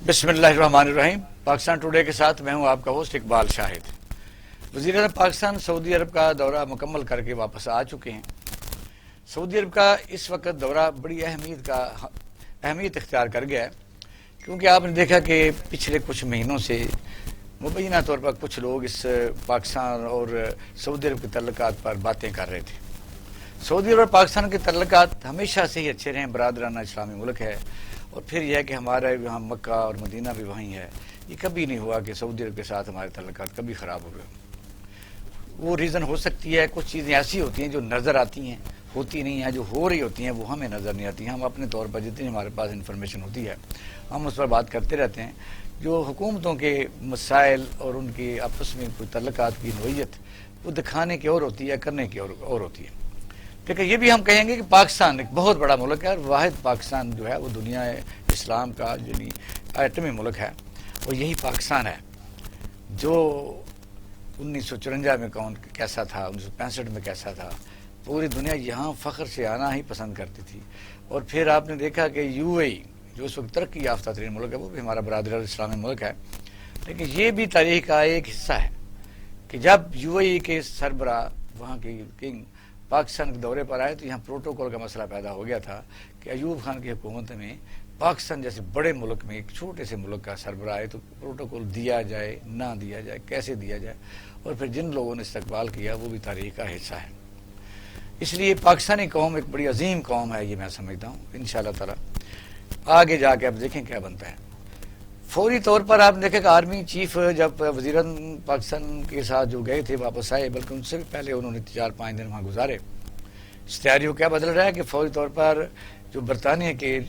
بسم اللہ الرحمن الرحیم۔ پاکستان ٹوڈے کے ساتھ میں ہوں آپ کا ہوسٹ اقبال شاہد۔ وزیر اعظم پاکستان سعودی عرب کا دورہ مکمل کر کے واپس آ چکے ہیں۔ سعودی عرب کا اس وقت دورہ بڑی اہمیت اختیار کر گیا ہے، کیونکہ آپ نے دیکھا کہ پچھلے کچھ مہینوں سے مبینہ طور پر کچھ لوگ اس پاکستان اور سعودی عرب کے تعلقات پر باتیں کر رہے تھے۔ سعودی عرب اور پاکستان کے تعلقات ہمیشہ سے ہی اچھے رہے ہیں، برادرانہ اسلامی ملک ہے، اور پھر یہ ہے کہ ہمارا یہاں مکہ اور مدینہ بھی وہیں ہے۔ یہ کبھی نہیں ہوا کہ سعودی عرب کے ساتھ ہمارے تعلقات کبھی خراب ہو گئے۔ وہ ریزن ہو سکتی ہے، کچھ چیزیں ایسی ہوتی ہیں جو نظر آتی ہیں، ہوتی نہیں ہیں، جو ہو رہی ہوتی ہیں وہ ہمیں نظر نہیں آتی ہیں۔ ہم اپنے طور پر جتنی ہمارے پاس انفارمیشن ہوتی ہے ہم اس پر بات کرتے رہتے ہیں۔ جو حکومتوں کے مسائل اور ان کی آپس میں کوئی تعلقات کی نوعیت وہ دکھانے کی اور ہوتی ہے، کرنے کی اور ہوتی ہے۔ لیکن یہ بھی ہم کہیں گے کہ پاکستان ایک بہت بڑا ملک ہے، اور واحد پاکستان جو ہے وہ دنیا اسلام کا یعنی ایٹمی ملک ہے، اور یہی پاکستان ہے جو 1954 میں کیسا تھا، 1965 میں کیسا تھا۔ پوری دنیا یہاں فخر سے آنا ہی پسند کرتی تھی، اور پھر آپ نے دیکھا کہ یو اے ای جو اس وقت ترقی یافتہ ترین ملک ہے، وہ بھی ہمارا برادر اسلامی ملک ہے، لیکن یہ بھی تاریخ کا ایک حصہ ہے کہ جب یو اے ای کے سربراہ وہاں کے کنگ پاکستان کے دورے پر آئے تو یہاں پروٹوکول کا مسئلہ پیدا ہو گیا تھا کہ ایوب خان کی حکومت میں پاکستان جیسے بڑے ملک میں ایک چھوٹے سے ملک کا سربراہ آئے تو پروٹوکول دیا جائے نہ دیا جائے، کیسے دیا جائے، اور پھر جن لوگوں نے استقبال کیا وہ بھی تاریخ کا حصہ ہے۔ اس لیے پاکستانی قوم ایک بڑی عظیم قوم ہے، یہ میں سمجھتا ہوں۔ انشاءاللہ تعالی آگے جا کے اب دیکھیں کیا بنتا ہے۔ فوری طور پر آپ دیکھیں کہ آرمی چیف جب وزیر پاکستان کے ساتھ جو گئے تھے واپس آئے، بلکہ ان سے بھی پہلے انہوں نے 4-5 دن وہاں گزارے۔ سٹیریو کیا بدل رہا ہے کہ فوری طور پر جو برطانیہ کے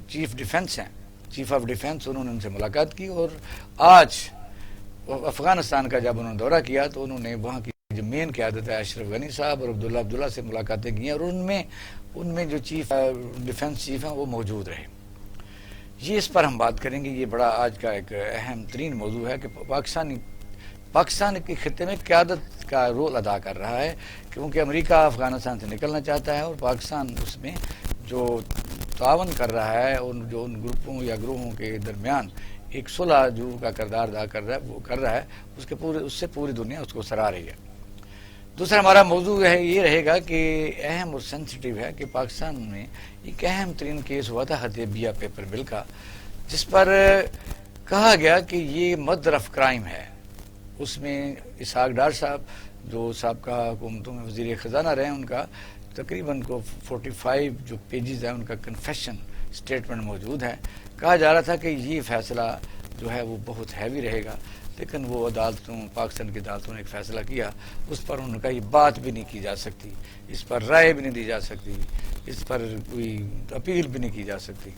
چیف ڈیفنس ہیں، چیف آف ڈیفنس، انہوں نے ان سے ملاقات کی، اور آج افغانستان کا جب انہوں نے دورہ کیا تو انہوں نے وہاں کی جو مین قیادت ہے اشرف غنی صاحب اور عبداللہ سے ملاقاتیں کی ہیں، اور ان میں جو چیف ڈیفنس چیف ہیں وہ موجود رہے۔ یہ اس پر ہم بات کریں گے۔ یہ بڑا آج کا ایک اہم ترین موضوع ہے کہ پاکستان کے خطے میں قیادت کا رول ادا کر رہا ہے، کیونکہ امریکہ افغانستان سے نکلنا چاہتا ہے، اور پاکستان اس میں جو تعاون کر رہا ہے ان گروپوں یا گروہوں کے درمیان ایک صلح جو کا کردار ادا کر رہا ہے وہ کر رہا ہے، اس سے پوری دنیا اس کو سراہ رہی ہے۔ دوسرا ہمارا موضوع یہ رہے گا کہ اہم اور سینسٹیو ہے کہ پاکستان میں ایک اہم ترین کیس ہوا تھا حدیبیہ پیپر بل کا، جس پر کہا گیا کہ یہ مدر آف کرائم ہے۔ اس میں اسحاق ڈار صاحب جو سابقہ حکومتوں میں وزیر خزانہ رہے ہیں، ان کا تقریباً 45 جو پیجز ہیں ان کا کنفیشن سٹیٹمنٹ موجود ہے۔ کہا جا رہا تھا کہ یہ فیصلہ جو ہے وہ بہت ہیوی رہے گا، لیکن وہ پاکستان کی عدالتوں نے ایک فیصلہ کیا، اس پر انہوں نے کہا یہ بات بھی نہیں کی جا سکتی، اس پر رائے بھی نہیں دی جا سکتی، اس پر کوئی اپیل بھی نہیں کی جا سکتی۔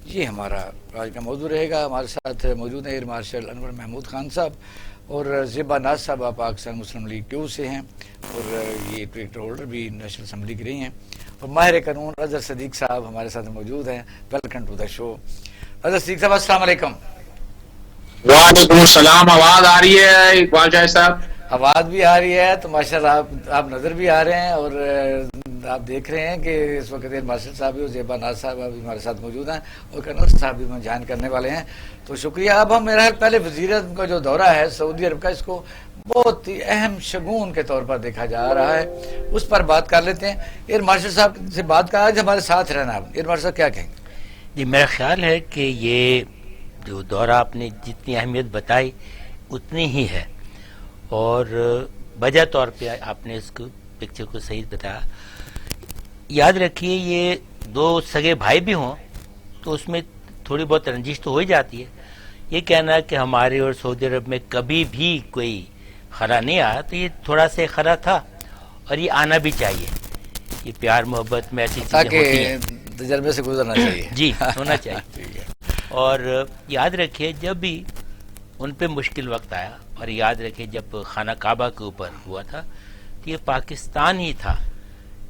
یہ ہمارا آج کا موضوع رہے گا۔ ہمارے ساتھ موجود ہیں ایئر مارشل انور محمود خان صاحب اور زیبا ناز صاحب، پاکستان مسلم لیگ کیو سے ہیں، اور یہ ٹویٹر ہولڈر بھی نیشنل اسمبلی کی رہی ہیں، اور ماہر قانون اظہر صدیق صاحب ہمارے ساتھ موجود ہیں۔ ویلکم ٹو دا شو۔ اظہر صدیق صاحب السلام علیکم۔ وعلیکم السلام۔ آواز آ رہی ہے اقبال شاہ صاحب؟ آواز بھی آ رہی ہے تو ماشاءاللہ آپ نظر بھی آ رہے ہیں، اور آپ دیکھ رہے ہیں کہ اس وقت مارشل صاحب بھی اور زیبا ناز صاحب بھی ہمارے ساتھ موجود ہیں، اور کنور صاحب بھی جوائن کرنے والے ہیں، تو شکریہ۔ اب ہم میرا پہلے وزیر اعظم کا جو دورہ ہے سعودی عرب کا، اس کو بہت ہی اہم شگون کے طور پر دیکھا جا رہا ہے، اس پر بات کر لیتے ہیں۔ ایئر مارشل صاحب سے بات کا آج ہمارے ساتھ رہنا۔ ایئر مارشل صاحب کیا کہیں گے؟ جی، میرا خیال ہے کہ یہ جو دورہ آپ نے جتنی اہمیت بتائی اتنی ہی ہے، اور وجہ طور پہ آپ نے اس کو پکچر کو صحیح بتایا۔ یاد رکھیے یہ دو سگے بھائی بھی ہوں تو اس میں تھوڑی بہت رنجش تو ہو ہی جاتی ہے۔ یہ کہنا کہ ہمارے اور سعودی عرب میں کبھی بھی کوئی خلا نہیں آیا، تو یہ تھوڑا سا خلا تھا، اور یہ آنا بھی چاہیے۔ یہ پیار محبت میں ایسی چیزیں ہوتی ہیں، تجربے سے گزرنا چاہیے۔ جی، ہونا چاہیے۔ اور یاد رکھیے جب بھی ان پہ مشکل وقت آیا، اور یاد رکھیے جب خانہ کعبہ کے اوپر ہوا تھا تو یہ پاکستان ہی تھا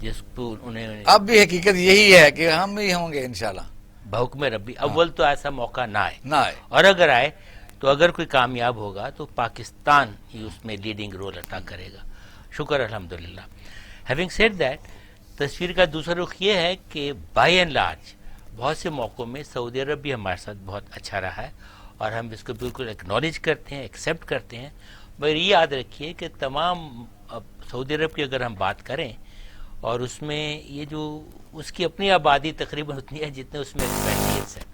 جس کو انہیں، اب بھی حقیقت یہی ہے کہ ہم بھی ہوں گے انشاءاللہ بحکم ربی اول تو ایسا موقع نہ آئے، آئے، اور اگر آئے تو اگر کوئی کامیاب ہوگا تو پاکستان ہی اس میں لیڈنگ رول ادا کرے گا۔ شکر الحمدللہ۔ ہیونگ سیڈ دیٹ، تصویر کا دوسرا رخ یہ ہے کہ بائی اینڈ لارج بہت سے موقعوں میں سعودی عرب بھی ہمارے ساتھ بہت اچھا رہا ہے اور ہم اس کو بالکل ایکنالج کرتے ہیں، ایکسیپٹ کرتے ہیں، مگر یہ یاد رکھیے کہ تمام سعودی عرب کی اگر ہم بات کریں اور اس میں یہ جو اس کی اپنی آبادی تقریباً اتنی ہے جتنے اس میں ایکسپیٹریٹس ہیں،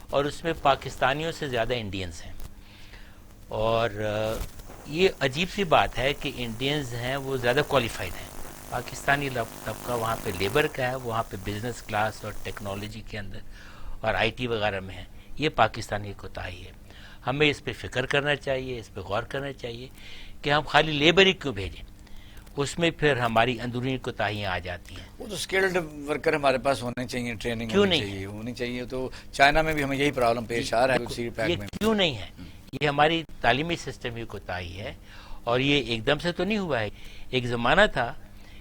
اور اس میں پاکستانیوں سے زیادہ انڈینز ہیں، اور یہ عجیب سی بات ہے کہ انڈینز ہیں وہ زیادہ کوالیفائڈ ہیں، پاکستانی طبقہ وہاں پہ لیبر کا ہے، وہاں پہ بزنس کلاس اور ٹیکنالوجی کے اندر اور آئی ٹی وغیرہ میں ہے، یہ پاکستانی کوتاہی ہے۔ ہمیں اس پہ فکر کرنا چاہیے، اس پہ غور کرنا چاہیے کہ ہم خالی لیبر ہی کیوں بھیجیں، اس میں پھر ہماری اندرونی کوتاہیاں آ جاتی ہیں۔ وہ تو اسکلڈ ورکر ہمارے پاس ہونے چاہیے، ٹریننگ کیوں ہونی نہیں چاہیے، ہونی چاہیے۔ تو چائنا میں بھی ہمیں یہی پرابلم پیش آ رہا ہے سی پیک یہ میں۔ کیوں نہیں ہے؟ یہ ہماری تعلیمی سسٹم کی کوتاہی ہے، اور یہ ایک دم سے تو نہیں ہوا ہے۔ ایک زمانہ تھا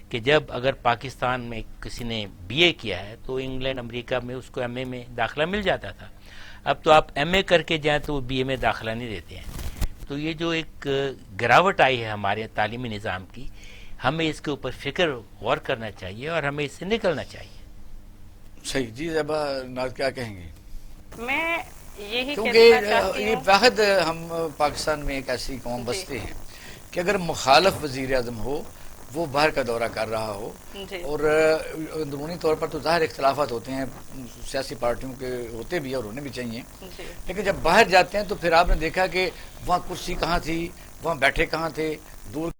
کہ جب اگر پاکستان میں کسی نے بی اے کیا ہے تو انگلینڈ امریکہ میں اس کو ایم اے میں داخلہ مل جاتا تھا، اب تو آپ ایم اے کر کے جائیں تو وہ بی اے میں داخلہ نہیں دیتے ہیں۔ تو یہ جو ایک گراوٹ آئی ہے ہمارے تعلیمی نظام کی، ہمیں اس کے اوپر فکر غور کرنا چاہیے اور ہمیں اس سے نکلنا چاہیے۔ صحیح جی، زیبا ناز کیا کہیں گے؟ میں یہی کیونکہ کہنا چاہتی یہ ہوں واحد ہم پاکستان میں ایک ایسی قوم بستے ہیں کہ اگر مخالف وزیر اعظم ہو، وہ باہر کا دورہ کر رہا ہو، جی اور اندرونی طور پر تو ظاہر اختلافات ہوتے ہیں، سیاسی پارٹیوں کے ہوتے بھی اور ہونے بھی چاہیے، جی لیکن جب باہر جاتے ہیں تو پھر آپ نے دیکھا کہ وہاں کرسی کہاں تھی، وہاں بیٹھے کہاں تھے، دور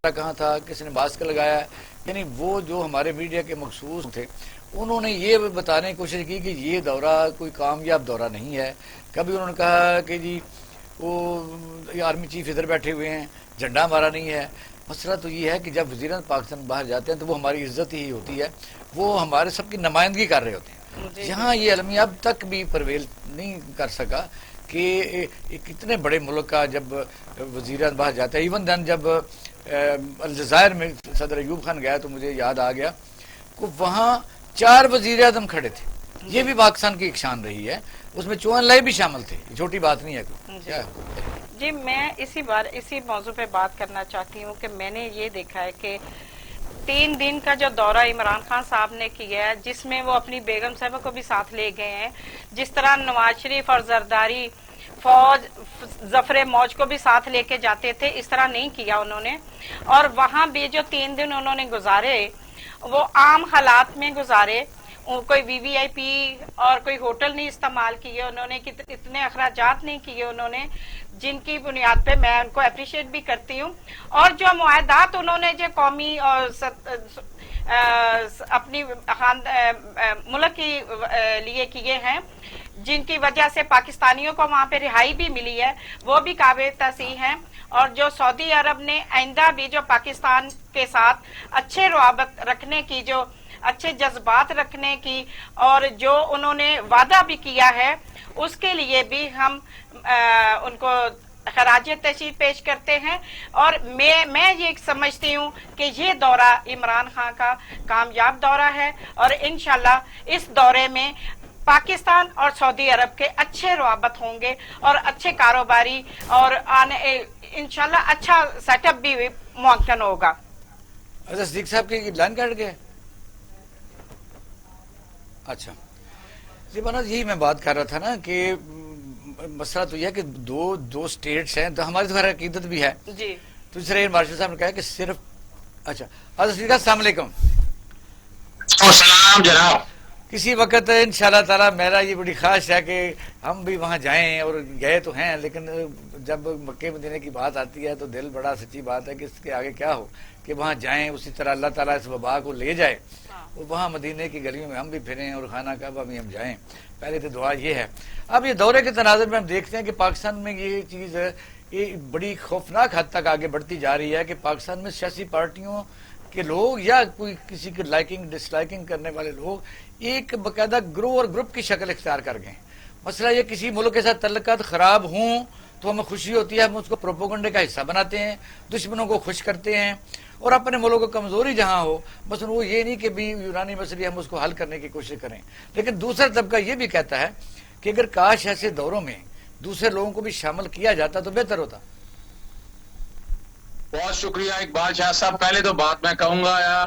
کہاں تھا، کسی نے ماسک لگایا، یعنی وہ جو ہمارے میڈیا کے مخصوص تھے انہوں نے یہ بتانے کی کوشش کی کہ یہ دورہ کوئی کامیاب دورہ نہیں ہے۔ کبھی انہوں نے کہا کہ جی وہ آرمی چیف ادھر بیٹھے ہوئے ہیں، جھنڈا ہمارا نہیں ہے۔ مسئلہ تو یہ ہے کہ جب وزیراً پاکستان باہر جاتے ہیں تو وہ ہماری عزت ہی ہوتی ہے، وہ ہمارے سب کی نمائندگی کر رہے ہوتے ہیں۔ یہاں یہ المیہ اب تک بھی پرویل نہیں کر سکا کہ ایک اتنے بڑے ملک کا جب وزیراً باہر جاتا ہے، ایون دن جب الجزائر میں صدر ایوب خان گیا تو مجھے یاد آ گیا کہ وہاں 4 وزیر اعظم کھڑے تھے۔ یہ بھی پاکستان کی ایک شان رہی ہے، اس میں چون لائی بھی شامل تھے، چھوٹی بات نہیں ہے کوئی۔ کیا جی میں اسی موضوع پہ بات کرنا چاہتی ہوں کہ میں نے یہ دیکھا ہے کہ 3 دن کا جو دورہ عمران خان صاحب نے کیا ہے، جس میں وہ اپنی بیگم صاحبہ کو بھی ساتھ لے گئے ہیں، جس طرح نواز شریف اور زرداری فوج ظفر موج کو بھی ساتھ لے کے جاتے تھے، اس طرح نہیں کیا انہوں نے۔ اور وہاں بھی جو 3 دن انہوں نے گزارے وہ عام حالات میں گزارے، کوئی وی وی آئی پی اور کوئی ہوٹل نہیں استعمال کیے انہوں نے، اتنے اخراجات نہیں کیے انہوں نے، جن کی بنیاد پہ میں ان کو اپریشیٹ بھی کرتی ہوں۔ اور جو معاہدات انہوں نے جو قومی اور اپنی ملک کے لیے کیے ہیں، جن کی وجہ سے پاکستانیوں کو وہاں پہ رہائی بھی ملی ہے، وہ بھی قابل تصحیح ہیں۔ اور جو سعودی عرب نے آئندہ بھی جو پاکستان کے ساتھ اچھے روابط رکھنے کی، جو اچھے جذبات رکھنے کی، اور جو انہوں نے وعدہ بھی کیا ہے، اس کے لیے بھی ہم ان کو خراج تحسین پیش کرتے ہیں۔ اور میں یہ سمجھتی ہوں کہ یہ دورہ عمران خان کا کامیاب دورہ ہے، اور انشاءاللہ اس دورے میں پاکستان اور سعودی عرب کے اچھے روابط ہوں گے، اور اچھے کاروباری اور انشاءاللہ اچھا سیٹ اپ بھی ممکن ہوگا۔ اچھا صدیق صاحب کی لائن کاٹ گیا؟ اچھا جی منوج، یہی میں بات کر رہا تھا نا کہ مسئلہ تو یہ ہے کہ دو سٹیٹس ہیں، تو ہماری تو خیر عقیدت بھی ہے جی تو اس طرح مارشل صاحب نے کہا کہ صرف اچھا صدیق السلام علیکم۔ السلام جناب۔ کسی وقت انشاءاللہ تعالی میرا یہ بڑی خواہش ہے کہ ہم بھی وہاں جائیں، اور گئے تو ہیں لیکن جب مکے مدینے کی بات آتی ہے تو دل بڑا سچی بات ہے کہ اس کے آگے کیا ہو کہ وہاں جائیں، اسی طرح اللہ تعالیٰ اس وبا کو لے جائے، وہاں مدینے کی گلیوں میں ہم بھی پھریں اور خانہ کعبہ میں ہم جائیں۔ پہلے تو دعا یہ ہے۔ اب یہ دورے کے تناظر میں ہم دیکھتے ہیں کہ پاکستان میں یہ چیز یہ بڑی خوفناک حد تک آگے بڑھتی جا رہی ہے کہ پاکستان میں سیاسی پارٹیوں کے لوگ یا کوئی کسی کے لائکنگ ڈس لائکنگ کرنے والے لوگ ایک باقاعدہ گروہ اور گروپ کی شکل اختیار کر گئے۔ مسئلہ یہ کسی ملک کے ساتھ تعلقات خراب ہوں تو ہمیں خوشی ہوتی ہے، ہم اس کو پروپیگنڈے کا حصہ بناتے ہیں، دشمنوں کو خوش کرتے ہیں، اور اپنے ملک کو کمزوری جہاں ہو بس وہ یہ نہیں کہ بھی یونانی مسئلے ہم اس کو حل کرنے کی کوشش کریں۔ لیکن دوسرا طبقہ یہ بھی کہتا ہے کہ اگر کاش ایسے دوروں میں دوسرے لوگوں کو بھی شامل کیا جاتا تو بہتر ہوتا۔ بہت شکریہ اقبال شاہ صاحب۔ پہلے تو بات میں کہوں گا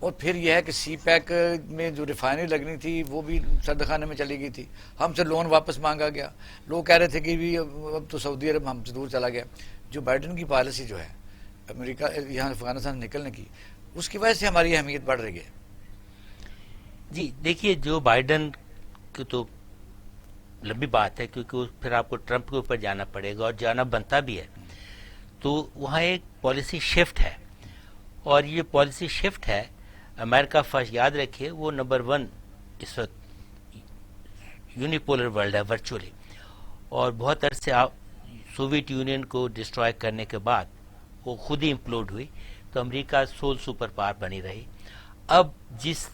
اور پھر یہ ہے کہ سی پیک میں جو ریفائنری لگنی تھی وہ بھی سرد خانے میں چلی گئی تھی، ہم سے لون واپس مانگا گیا، لوگ کہہ رہے تھے کہ بھی اب تو سعودی عرب ہم سے دور چلا گیا. جو بائیڈن کی پالیسی جو ہے امریکہ یہاں افغانستان سے نکلنے کی، اس کی وجہ سے ہماری اہمیت بڑھ رہی ہے. جی دیکھیے، جو بائیڈن کی تو لمبی بات ہے، کیونکہ پھر آپ کو ٹرمپ کے اوپر جانا پڑے گا اور جانا بنتا بھی ہے. تو وہاں ایک پالیسی شفٹ ہے، اور یہ پالیسی شفٹ ہے امریکہ فرسٹ. یاد رکھیے وہ نمبر 1 اس وقت یونیپولر ورلڈ ہے ورچولی، اور بہت عرصے سوویت یونین کو ڈسٹرائے کرنے کے بعد وہ خود ہی امپلوڈ ہوئی، تو امریکہ سول سپر پاور بنی رہی. اب جس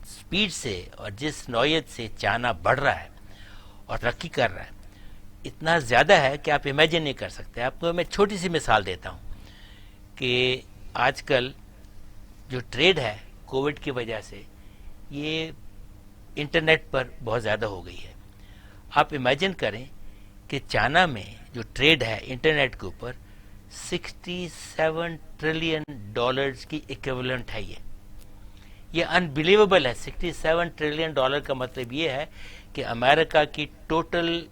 سپیڈ سے اور جس نوعیت سے چائنا بڑھ رہا ہے اور ترقی کر رہا ہے، اتنا زیادہ ہے کہ آپ امیجن نہیں کر سکتے. آپ کو میں چھوٹی سی مثال دیتا ہوں کہ آج کل جو ٹریڈ ہے کووڈ کی وجہ سے یہ انٹرنیٹ پر بہت زیادہ ہو گئی ہے. آپ امیجن کریں کہ چائنا میں جو ٹریڈ ہے انٹرنیٹ کے اوپر 67 ٹریلین ڈالرز کی ایکویولنٹ ہے. یہ انبلیویبل ہے. 67 ٹریلین ڈالر کا مطلب یہ ہے کہ امریکہ کی ٹوٹل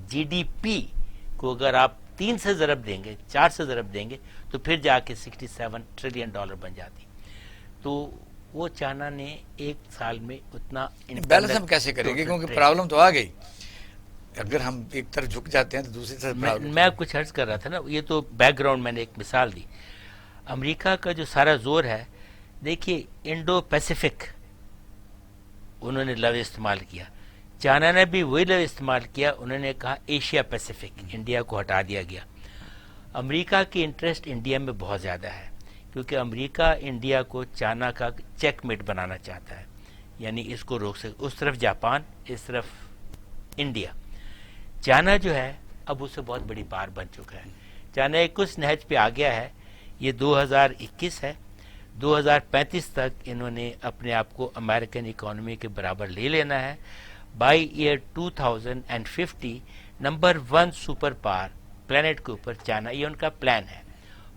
جی ڈی پی کو اگر آپ 3 سے ضرب دیں گے، 4 سے ضرب دیں گے، تو پھر جا کے 67 ٹریلین ڈالر بن جاتی. تو وہ چائنا نے ایک سال میں اتنا بیلنس ہم کیسے کریں گے؟ کیونکہ پرابلم تو آ گئی. اگر ہم ایک طرف جھک جاتے ہیں تو دوسری طرف میں کچھ عرض کر رہا تھا نا، یہ تو بیک گراؤنڈ میں نے ایک مثال دی. امریکہ کا جو سارا زور ہے، دیکھیے انڈو پیسیفک انہوں نے لفظ استعمال کیا، چائنا نے بھی وہی لفظ استعمال کیا. انہوں نے کہا ایشیا پیسیفک، انڈیا کو ہٹا دیا گیا. امریکہ کی انٹرسٹ انڈیا میں بہت زیادہ ہے، کیونکہ امریکہ انڈیا کو چائنا کا چیک میٹ بنانا چاہتا ہے، یعنی اس کو روک سکے. اس طرف جاپان، اس طرف انڈیا. چائنا جو ہے اب اس سے بہت بڑی بار بن چکا ہے. چائنا ایک اس نہج پہ آ گیا ہے. یہ 2021 ہے، 2035 تک انہوں نے اپنے آپ کو امریکن اکانومی کے برابر لے لینا ہے. By year 2050 number 1 super power plant کے اوپر چائنا، یہ ان کا پلان ہے،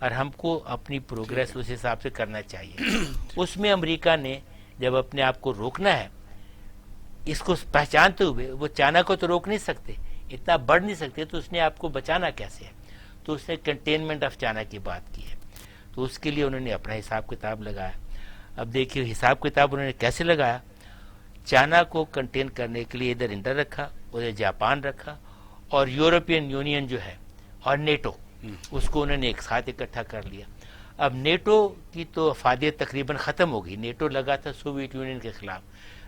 اور ہم کو اپنی پروگریس اس حساب سے کرنا چاہیے. اس میں امریکہ نے جب اپنے آپ کو روکنا ہے، اس کو پہچانتے ہوئے، وہ چائنا کو تو روک نہیں سکتے، اتنا بڑھ نہیں سکتے، تو اس نے آپ کو بچانا کیسے ہے؟ تو اس نے کنٹینمنٹ آف چائنا کی بات کی ہے. تو اس کے لیے انہوں نے اپنا حساب کتاب لگایا. اب دیکھیے حساب کتاب انہوں نے کیسے لگایا. چائنا کو کنٹین کرنے کے لیے ادھر انڈیا رکھا، ادھر جاپان رکھا، اور یورپین یونین جو ہے اور نیٹو، اس کو انہوں نے ایک ساتھ اکٹھا کر لیا. اب نیٹو کی تو افادیت تقریباً ختم ہو گئی. نیٹو لگا تھا سوویت یونین کے خلاف.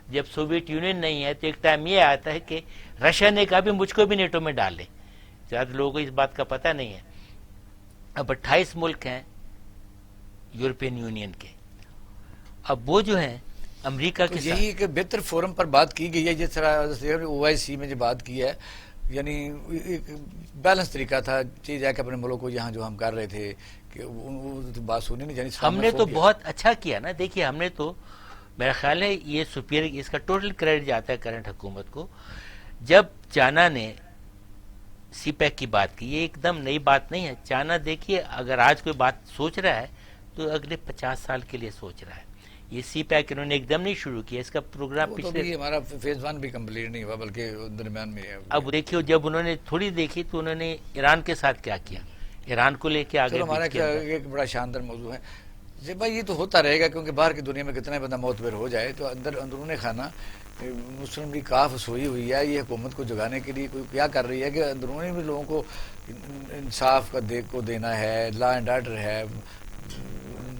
جب سوویت یونین نہیں ہے تو ایک ٹائم یہ آتا ہے کہ رشیا نے کہا بھی مجھ کو بھی نیٹو میں ڈال لیں. زیادہ لوگوں کو اس بات کا پتہ نہیں ہے. اب 28 ملک ہیں یورپین یونین کے. اب وہ جو ہیں امریکہ کے یہی ایک بہتر فورم پر بات کی گئی ہے، جس طرح OIC میں جو بات کی ہے، یعنی ایک بیلنس طریقہ تھا. چیز ہے کہ اپنے ملک کو یہاں جو ہم کر رہے تھے کہ بات سنی نہیں جانی. ہم نے تو بہت اچھا کیا نا. دیکھیے ہم نے تو، میرا خیال ہے یہ سپیریئر، اس کا ٹوٹل کریڈٹ جاتا ہے کرنٹ حکومت کو. جب چائنا نے سی پیک کی بات کی، یہ ایک دم نئی بات نہیں ہے. چائنا دیکھیے اگر آج کوئی بات سوچ رہا ہے تو اگلے 50 سال کے لیے سوچ رہا ہے. یہ سی پیک انہوں نے ایک دم نہیں شروع کیا، اس کا پروگرام پچھلے، ہمارا فیز 1 بھی کمپلیٹ نہیں ہوا بلکہ درمیان میں ہے. اب دیکھیے جب انہوں نے تھوڑی دیکھی تو انہوں نے ایران کے ساتھ کیا کیا، ایران کو لے کے آگے. ہمارا ایک بڑا شاندار موضوع ہے جی بھائی. یہ تو ہوتا رہے گا کیونکہ باہر کی دنیا میں کتنا بندہ معتبر ہو جائے تو اندرون خانہ مسلم لیگ کاف سوئی ہوئی ہے. یہ حکومت کو جگانے کے لیے کوئی کیا کر رہی ہے کہ اندرونی بھی لوگوں کو انصاف کو دینا ہے، لا اینڈ آرڈر ہے،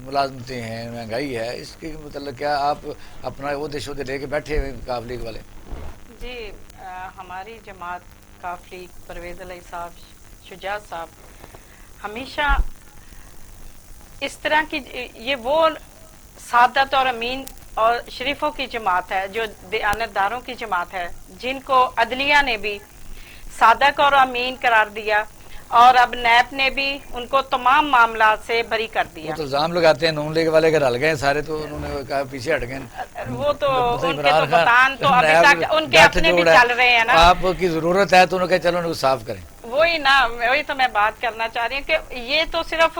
ملازمتیں ہیں، مہنگائی ہے. اس کے متعلق کیا آپ اپنا وہ دیشوں لے کے بیٹھے ہوئے کاف لیگ والے؟ جی ہماری جماعت کاف لیگ، پرویز علیہ صاحب، شجاعت صاحب، ہمیشہ اس طرح کی، یہ وہ سعادت اور امین اور شریفوں کی جماعت ہے، جو دیانتداروں کی جماعت ہے، جن کو عدلیہ نے بھی صادق اور امین قرار دیا، اور اب نیب نے بھی ان کو تمام معاملات سے بری کر دیا. وہ تو الزام لگاتے ہیں نون لیگ والے اگر ہل گئے سارے تو انہوں نے کہا پیچھے ہٹ گئے. وہ تو ان کے تو بتان تو ابھی تک ان کے اپنے بھی چل رہے ہیں نا. آپ کی ضرورت ہے تو انہوں نے کہا چلو ان کو صاف کریں. وہی نا، وہی تو میں بات کرنا چاہ رہی ہوں کہ یہ تو صرف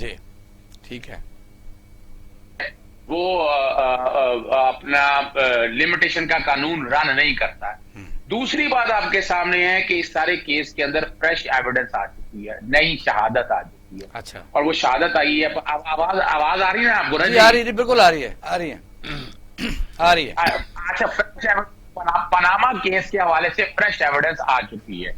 جی ٹھیک ہے. وہ اپنا لمیٹیشن کا قانون رن نہیں کرتا ہے. دوسری بات آپ کے سامنے ہے کہ اس سارے کیس کے اندر فریش ایویڈنس آ چکی ہے, نئی شہادت آ چکی ہے. اچھا, اور وہ شہادت آئی ہے. آواز آ رہی ہے آپ کو؟ آ رہی ہے, بالکل آ رہی ہے, آ رہی ہے. اچھا, پاناما کیس کے حوالے سے فریش ایویڈنس آ چکی ہے.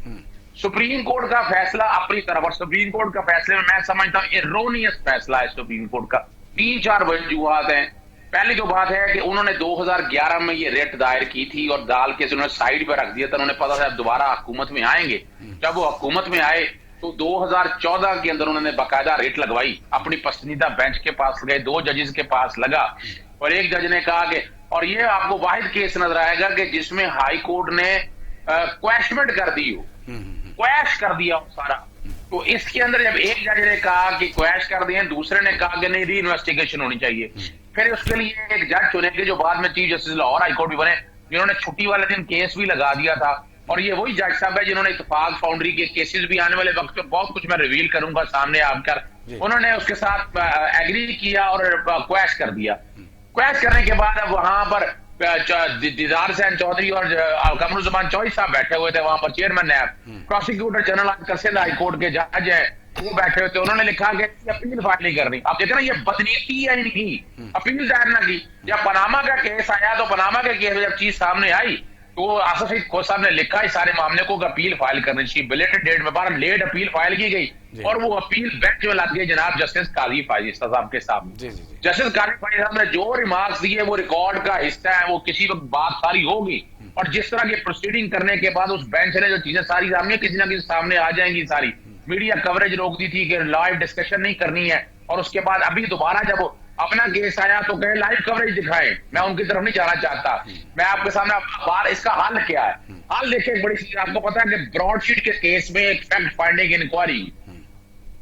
سپریم کورٹ کا فیصلہ اپنی طرف, اور سپریم کورٹ کا فیصلے میں سمجھتا ہوں ایرونیس فیصلہ ہے سپریم کورٹ کا. 3-4 وجوہات ہیں. پہلی جو بات ہے کہ انہوں نے 2011 میں یہ ریٹ دائر کی تھی اور ڈال کے انہوں نے سائیڈ پہ رکھ دیا تھا. انہوں نے پتا تھا دوبارہ حکومت میں آئیں گے. جب وہ حکومت میں آئے تو 2014 کے اندر انہوں نے باقاعدہ ریٹ لگوائی. اپنی پسندیدہ بینچ کے پاس گئے, 2 ججز کے پاس لگا, اور ایک جج نے کہا کہ, اور یہ آپ کو واحد کیس نظر آئے گا کہ جس میں ہائی کورٹ نے کویشمنٹ کر دی ہو, کویش کر دیا ہو سارا. تو اس کے اندر جب ایک جج نے کہا کہ کویش کر دیں, دوسرے نے کہا کہ نہیں, ری انویسٹیگیشن ہونی چاہیے. پھر اس کے لیے ایک جج چنے گے جو بعد میں chief justice Lahore high court بھی بنے, جنہوں نے چھٹی والے دن کیس بھی لگا دیا تھا. اور یہ وہی جج صاحب ہے جنہوں نے اتفاق فاؤنڈری کے کیسز بھی آنے والے وقت میں بہت کچھ میں ریویل کروں گا سامنے آپ کر, انہوں نے اس کے ساتھ ایگری کیا اور کویش کر دیا. کویش کرنے کے بعد اب وہاں پر دیدار حسین چودھری اور قمرالزمان چوہدری صاحب بیٹھے ہوئے تھے وہاں پر, chairman NAB. Prosecutor general Sindh high court کے جج ہیں, وہ بیٹھے ہوئے تھے. انہوں نے لکھا کہ اپیل فائل نہیں کرنی. آپ دیکھیں نا, یہ بدنیتی ہے ان کی, اپیل دائر نہ کی. جب پاناما کا کیس آیا تو پاناما کے کیس میں جب چیز سامنے آئی تو آصف سعید کھوس صاحب نے لکھا اس سارے معاملے کو اپیل فائل کرنی چاہیے. بلیٹڈ ڈیٹ میں 12 لیٹ اپیل فائل کی گئی, اور وہ اپیل بینچ میں لگ گئی جناب جسٹس قاضی فائزہ صاحب کے سامنے. جسٹس قاضی فائزہ صاحب نے جو ریمارکس دیے وہ ریکارڈ کا حصہ ہے, وہ کسی وقت بات ساری ہوگی. اور جس طرح کی پروسیڈنگ کرنے کے بعد اس بینچ نے جو چیزیں ساری سامنے کسی نہ کسی سامنے آ جائیں گی. ساری میڈیا کوریج روک دی تھی کہ لائیو ڈسکشن نہیں کرنی ہے, اور اس کے بعد ابھی دوبارہ جب اپنا کیس آیا تو کہیں لائیو کوریج دکھائیں. میں ان کی طرف نہیں جانا چاہتا, میں آپ کے سامنے بار اس کا حل کیا ہے. حل دیکھیں, ایک بڑی چیز آپ کو پتا ہے کہ براڈ شیٹ کے کیس میں ایک فیکٹ فائنڈنگ انکوائری,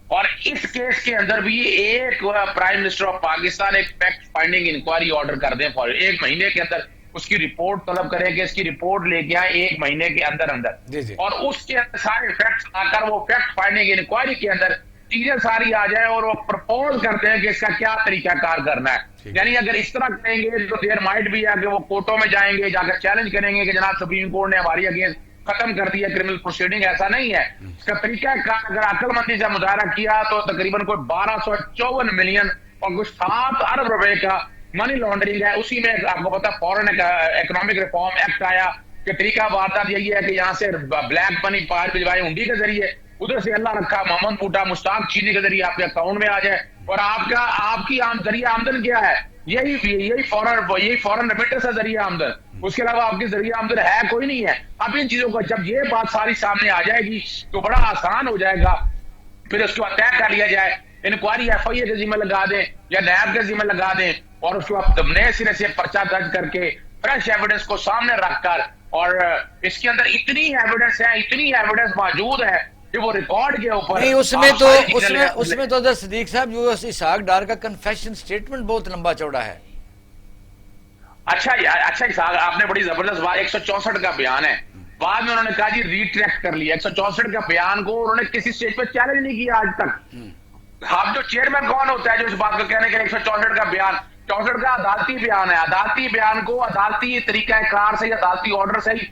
اور اس کیس کے اندر بھی ایک پرائم منسٹر آف پاکستان ایک فیکٹ فائنڈنگ انکوائری آرڈر کر دیں فور 1 مہینے کے اندر, اس کی رپورٹ طلب کریں کہ اس کی رپورٹ لے کے آئے 1 مہینے کے اندر اندر, اور اس کے اندر سارے فیکٹس آ کر وہ فیکٹ فائنڈنگ انکوائری کے اندر چیزیں ساری آ جائیں, اور وہ پرپوز کرتے ہیں کہ اس کا کیا طریقہ کار کرنا ہے. یعنی اگر اس طرح کریں گے تو دیر مائٹ بھی ہے کہ وہ کورٹوں میں جائیں گے, جا کر چیلنج کریں گے کہ جناب سپریم کورٹ نے ہماری اگینسٹ ختم کر دیا کرمنل پروسیڈنگ. ایسا نہیں ہے. اس کا طریقہ کار اگر عقل مندی سے مظاہرہ کیا تو تقریباً کوئی 1254 ملین اور کچھ 7 ارب روپے کا منی لانڈرنگ ہے. اسی میں آپ کو پتا فورن اکنامک ریفارم ایکٹ آیا کہ طریقہ واردات یہی ہے کہ یہاں سے بلیک منی باہر بھجوائے ہنڈی کے ذریعے, ادھر سے اللہ رکھا محمد بوٹا مشتاق چینی کے ذریعے آپ کے اکاؤنٹ میں آ جائے, اور آپ کی ذریعہ آمدن کیا ہے, یہی فورن ریمیٹنس ہے ذریعہ آمدن. اس کے علاوہ آپ کی ذریعہ آمدن ہے کوئی نہیں ہے. اب ان چیزوں کو جب یہ بات ساری سامنے آ جائے گی تو بڑا آسان ہو جائے گا. پھر اس کو طے کر لیا جائے, انکوائری FIA کے ذمہ لگا دیں یا نیب کے ذمہ لگا دیں, اور اس کو نئے سرے سے پرچہ درج کر کے فریش ایویڈنس کو سامنے رکھ کر, اور اس کے اندر اتنی ایویڈنس موجود ہے کہ وہ ریکارڈ کے اوپر نہیں. اس میں تو حضرت صدیق صاحب جو اسحاق ڈار کا کنفیشن سٹیٹمنٹ بہت لمبا چوڑا ہے. اچھا اسحاق, آپ نے بڑی زبردست بات, 164 کا بیان ہے. بعد میں انہوں نے کہا جی ریٹریکٹ کر لیا. 164 کا بیان کو انہوں نے کسی سٹیج پہ چیلنج نہیں کیا آج تک. اب جو چیئرمین کون ہوتا ہے جو اس بات کو کہنے کے 164 کا بیان, 64 کا عدالتی بیان ہے. عدالتی بیان کو عدالتی طریقہ کار سے یا عدالتی آرڈر سے ہی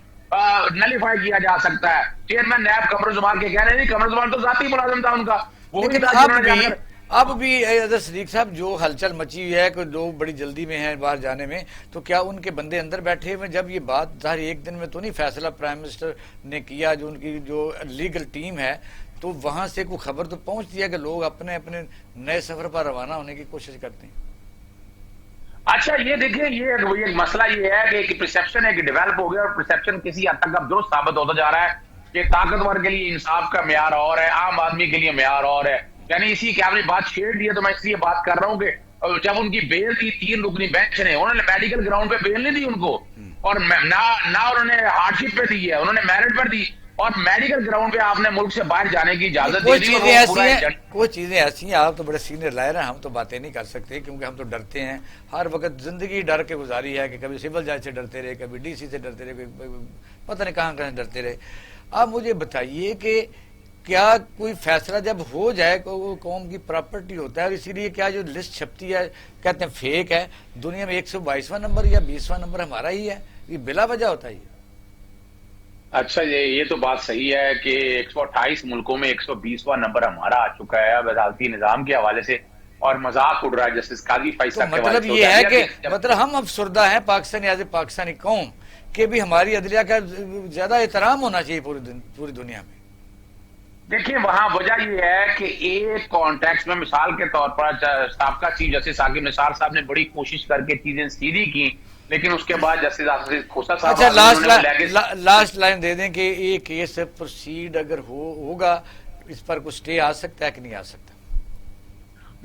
نلیفائی کیا جا سکتا ہے. چیئرمین نیب قمرالزمان کے کہنے نہیں, قمرالزمان تو ذاتی ملازم تھا ان کا. لیکن اب بھی حضرت صدیق صاحب جو ہلچل مچی ہوئی ہے کہ لوگ بڑی جلدی میں ہیں باہر جانے میں, تو کیا ان کے بندے اندر بیٹھے ہوئے جب یہ بات ظاہر ایک دن میں تو نہیں فیصلہ پرائم منسٹر نے کیا, جو ان کی جو لیگل ٹیم ہے تو وہاں سے کوئی خبر تو پہنچتی ہے کہ لوگ اپنے نئے سفر پر روانہ ہونے کی کوشش کرتے ہیں. اچھا یہ دیکھیں, یہ مسئلہ یہ ہے کہ پرسیپشن ایک ڈیولپ ہو گیا, اور پرسیپشن کسی حد تک اب درست ثابت ہوتا جا رہا ہے کہ طاقتور کے لیے انصاف کا معیار اور ہے, عام آدمی کے لیے معیار اور ہے. یعنی اسی کی آپ نے بات چھیڑ دی ہے تو میں اس لیے بات کر رہا ہوں کہ جب ان کی بیل تھی 3 رکنی بینچ نے, انہوں نے میڈیکل گراؤنڈ پہ بیل نہیں دی ان کو, اور نہ انہوں نے ہارڈ شپ پہ دی ہے, انہوں نے میرٹ پر دی, اور میڈیکل گراؤنڈ پہ آپ نے ملک سے باہر جانے کی اجازت دی. کوئی چیزیں ایسی ہیں, آپ تو بڑے سینئر لائر ہیں, ہم تو باتیں نہیں کر سکتے کیونکہ ہم تو ڈرتے ہیں. ہر وقت زندگی ڈر کے گزاری ہے کہ کبھی سول جج سے ڈرتے رہے, کبھی DC سے ڈرتے رہے, پتہ نہیں کہاں ڈرتے رہے. آپ مجھے بتائیے کہ کیا کوئی فیصلہ جب ہو جائے وہ قوم کی پراپرٹی ہوتا ہے، اور اسی لیے کیا جو لسٹ چھپتی ہے کہتے ہیں فیک ہے، دنیا میں 122واں نمبر یا 20واں نمبر ہمارا ہی ہے، یہ بلا وجہ ہوتا ہے؟ اچھا یہ تو بات صحیح ہے کہ 128 ملکوں میں 120واں نمبر ہمارا آ چکا ہے اب عدالتی نظام کے حوالے سے، اور مذاق اڑ رہا ہے جسٹس قاضی فیصل کے حوالے سے۔ مطلب یہ ہے کہ مطلب ہم افسردہ ہیں پاکستانی ایز اے پاکستانی قوم کہ بھی ہماری عدلیہ کا زیادہ احترام ہونا چاہیے پوری دنیا میں۔ دیکھیں وہاں وجہ یہ ہے کہ ایک کانٹیکس میں مثال کے طور پر سابقہ چیف جسٹس ثاقب نثار صاحب نے بڑی کوشش کر کے چیزیں سیدھی کی، لیکن اس کے بعد جسٹس آصف کھوسہ صاحب اچھا لاسٹ لائن دے دیں کہ یہ کیس پروسیڈ اگر ہوگا اس پر کوئی سٹے آ سکتا ہے کہ نہیں آ سکتا؟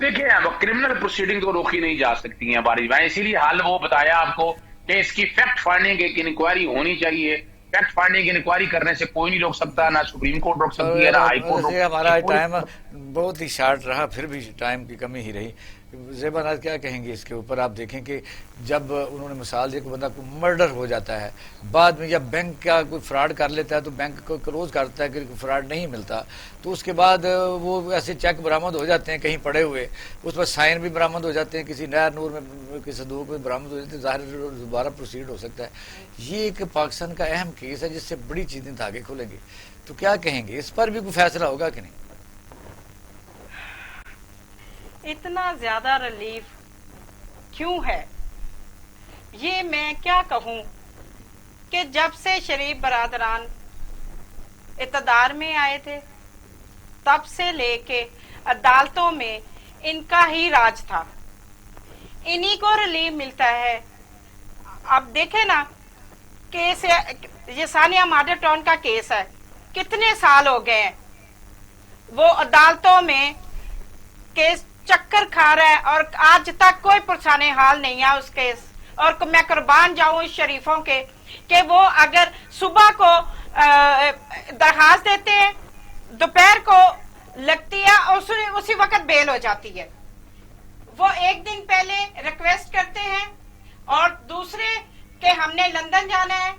دیکھیں اب کرمنل پروسیڈنگ تو روکی نہیں جا سکتی ہیں بارش بھائی، اسی لیے حل وہ بتایا آپ کو کہ اس کی فیکٹ فائنڈنگ ایک انکوائری ہونی چاہیے۔ فیکٹ فائنڈنگ انکوائری کرنے سے کوئی نہیں روک سکتا، نہ سپریم کورٹ روک سکتی ہے نہ ہائی کورٹ روک سکتی ہے۔ ہمارا ٹائم بہت ہی شارٹ رہا، پھر بھی ٹائم کی کمی ہی رہی۔ زیبا ناز کیا کہیں گے اس کے اوپر؟ آپ دیکھیں کہ جب انہوں نے مثال دی کہ بندہ کو مرڈر ہو جاتا ہے، بعد میں جب بینک کا کوئی فراڈ کر لیتا ہے تو بینک کو کلوز کرتا ہے کہ فراڈ نہیں ملتا، تو اس کے بعد وہ ایسے چیک برآمد ہو جاتے ہیں کہیں پڑے ہوئے، اس پر سائن بھی برآمد ہو جاتے ہیں، کسی نیر نور میں کسی صندوق میں برآمد ہو جاتے ہیں، ظاہر دوبارہ پروسیڈ ہو سکتا ہے۔ یہ ایک پاکستان کا اہم کیس ہے جس سے بڑی چیزیں دھاگے کھولیں گے، تو کیا کہیں گے اس پر بھی کوئی فیصلہ ہوگا کہ نہیں؟ اتنا زیادہ ریلیف کیوں ہے یہ میں کیا کہوں کہ جب سے شریف برادران اقتدار میں آئے تھے تب سے لے کے عدالتوں میں ان کا ہی راج تھا، انہی کو ریلیف ملتا ہے۔ اب دیکھیں نا کیس یہ ثانیہ مارڈر ٹاؤن کا کیس ہے، کتنے سال ہو گئے ہیں وہ عدالتوں میں کیس چکر کھا رہا ہے اور آج تک کوئی پرسان حال نہیں ہے اس کیس۔ اور میں قربان جاؤں اس شریفوں کے کہ وہ اگر صبح کو درخواست دیتے ہیں دوپہر کو لگتی ہے اور اسی وقت بیل ہو جاتی ہے، وہ ایک دن پہلے ریکویسٹ کرتے ہیں اور دوسرے کہ ہم نے لندن جانا ہے،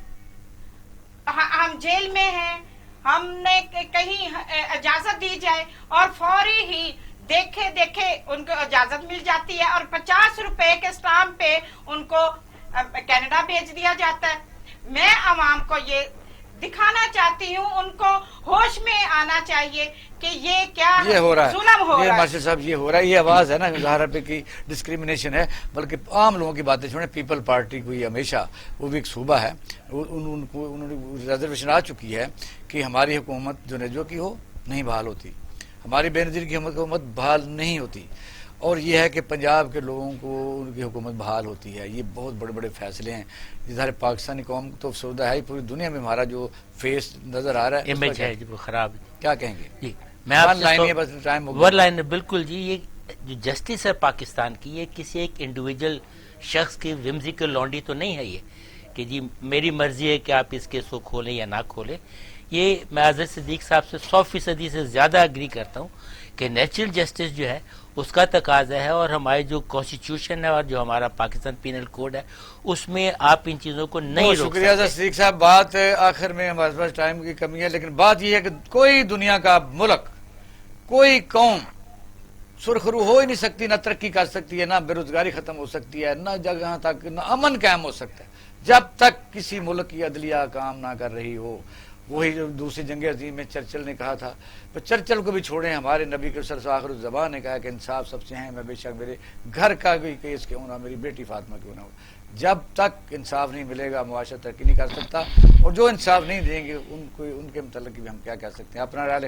ہم جیل میں ہیں، ہم نے کہیں اجازت دی جائے، اور فوری ہی دیکھے ان کو اجازت مل جاتی ہے اور 50 روپے کے اسٹامپ پہ ان کو کینیڈا بھیج دیا جاتا ہے۔ میں عوام کو یہ دکھانا چاہتی ہوں، ان کو ہوش میں آنا چاہیے کہ یہ کیا ہو رہا ہے، ظلم ہو رہا ہے۔ مارشل صاححب یہ ہو رہا ہے، یہ آواز ہے نا ظاہر پہ کی ڈسکریمنیشن ہے، بلکہ عام لوگوں کی باتیں چھوڑیں۔ پیپل پارٹی کو یہ ہمیشہ، وہ بھی ایک صوبہ ہے، انہوں نے ریزرویشن آ چکی ہے کہ ہماری حکومت جو نجو کی ہو نہیں بحال ہوتی، ہماری بے نظیر کی حکومت بحال نہیں ہوتی، اور یہ ہے کہ پنجاب کے لوگوں کو ان کی حکومت بحال ہوتی ہے۔ یہ بہت بڑے بڑے فیصلے ہیں، ظاہر پاکستانی قوم تو افسردہ ہے، پوری دنیا میں ہمارا جو فیس نظر آ رہا ہے امیج ہے جو خراب ہے۔ کیا کہیں گے؟ جی میں آپ ون لائن بالکل جی، یہ جو جسٹس ہے پاکستان کی، یہ کسی ایک انڈیویجول شخص کی ومزیکل لانڈی تو نہیں ہے، یہ کہ جی میری مرضی ہے کہ آپ اس کیس کو کھولیں یا نہ کھولیں۔ یہ میں اظہر صدیق صاحب سے 100% سے زیادہ اگری کرتا ہوں کہ نیچرل جسٹس جو ہے اس کا تقاضا ہے، اور ہماری جو کانسٹیٹیوشن ہے اور جو ہمارا پاکستان پینل کوڈ ہے اس میں آپ ان چیزوں کو نہیں روک سکتے۔ شکریہ صدیق صاحب۔ بات آخر میں ہمارے پاس ٹائم کی کمی ہے، لیکن بات یہ ہے کہ کوئی دنیا کا ملک، کوئی قوم سرخرو ہو ہی نہیں سکتی، نہ ترقی کر سکتی ہے، نہ بے روزگاری ختم ہو سکتی ہے، نہ جگہ تک نہ امن قائم ہو سکتا ہے جب تک کسی ملک کی عدلیہ کام نہ کر رہی ہو۔ وہی جو دوسری جنگ عظیم میں چرچل نے کہا تھا، تو چرچل کو بھی چھوڑیں، ہمارے نبی کے سر آخر الزبان نے کہا کہ انصاف سب سے ہیں، میں بے شک میرے گھر کا کوئی کیس کیوں نہ، میری بیٹی فاطمہ کیوں نہ ہو، جب تک انصاف نہیں ملے گا معاشرہ ترقی نہیں کر سکتا۔ اور جو انصاف نہیں دیں گے ان کے متعلق بھی ہم کیا کہہ سکتے ہیں؟ اپنا رائے